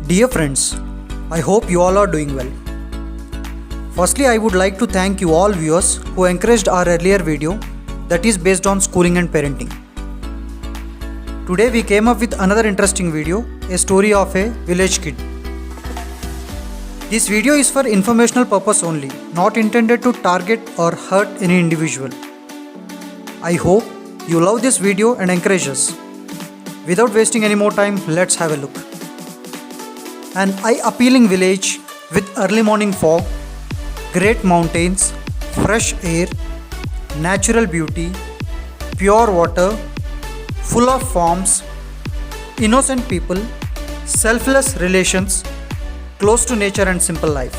Dear friends, I hope you all are doing well. Firstly, I would like to thank you all viewers who encouraged our earlier video that is based on schooling and parenting. Today we came up with another interesting video, a story of a village kid. This video is for informational purpose only, not intended to target or hurt any individual. I hope you love this video and encourage us. Without wasting any more time, let's have a look. An eye-appealing village with early morning fog, great mountains, fresh air, natural beauty, pure water, full of farms, innocent people, selfless relations, close to nature and simple life.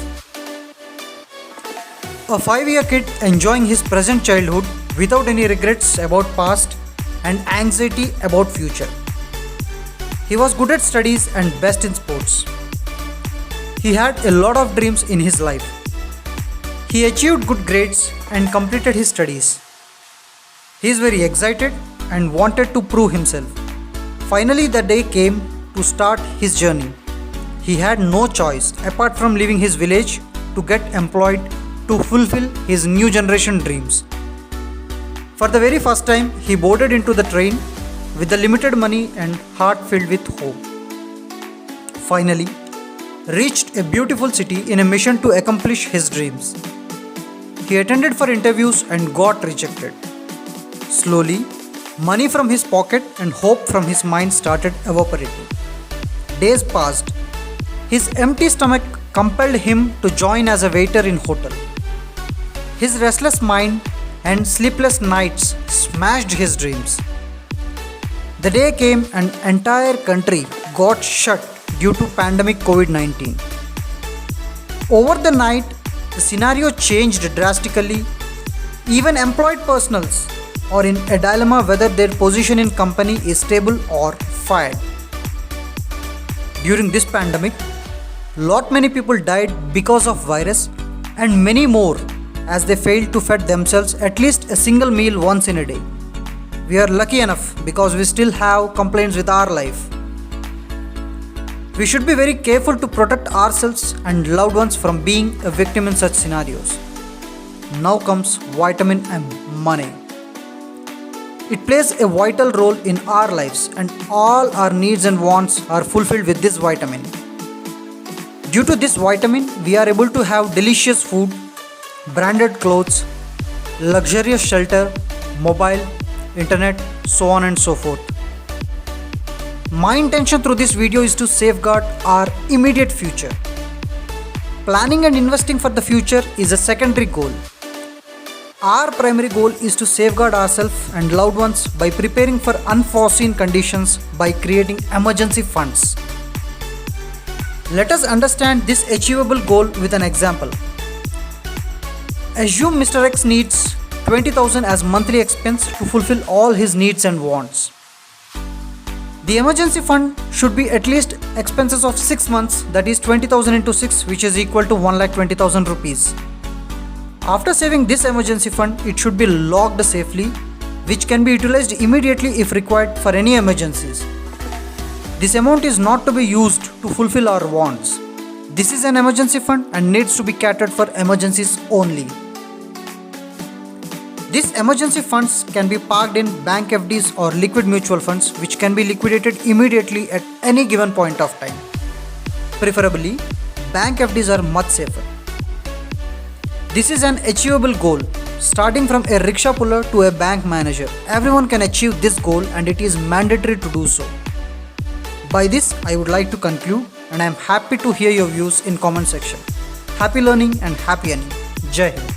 A 5-year kid enjoying his present childhood without any regrets about past and anxiety about future. He was good at studies and best in sports. He had a lot of dreams in his life. He achieved good grades and completed his studies. He is very excited and wanted to prove himself. Finally, the day came to start his journey. He had no choice apart from leaving his village to get employed to fulfill his new generation dreams. For the very first time, he boarded into the train with the limited money and heart filled with hope. Finally, reached a beautiful city in a mission to accomplish his dreams. He attended for interviews and got rejected. Slowly, money from his pocket and hope from his mind started evaporating. Days passed. His empty stomach compelled him to join as a waiter in hotel. His restless mind and sleepless nights smashed his dreams. The day came and entire country got shut due to pandemic COVID-19. Over the night, the scenario changed drastically. Even employed personals are in a dilemma whether their position in company is stable or fired. During this pandemic, lot many people died because of virus and many more as they failed to feed themselves at least a single meal once in a day. We are lucky enough because we still have complaints with our life. We should be very careful to protect ourselves and loved ones from being a victim in such scenarios. Now comes vitamin M, money. It plays a vital role in our lives and all our needs and wants are fulfilled with this vitamin. Due to this vitamin, we are able to have delicious food, branded clothes, luxurious shelter, mobile, internet, so on and so forth. My intention through this video is to safeguard our immediate future. Planning and investing for the future is a secondary goal. Our primary goal is to safeguard ourselves and loved ones by preparing for unforeseen conditions by creating emergency funds. Let us understand this achievable goal with an example. Assume Mr. X needs 20,000 as monthly expense to fulfill all his needs and wants. The emergency fund should be at least expenses of 6 months, that is 20,000 into 6, which is equal to 1,20,000 rupees. After saving this emergency fund, it should be locked safely, which can be utilized immediately if required for any emergencies. This amount is not to be used to fulfill our wants. This is an emergency fund and needs to be catered for emergencies only. These emergency funds can be parked in bank FDs or liquid mutual funds which can be liquidated immediately at any given point of time. Preferably, bank FDs are much safer. This is an achievable goal. Starting from a rickshaw puller to a bank manager, everyone can achieve this goal and it is mandatory to do so. By this, I would like to conclude and I am happy to hear your views in comment section. Happy learning and happy earning. Jai Hind.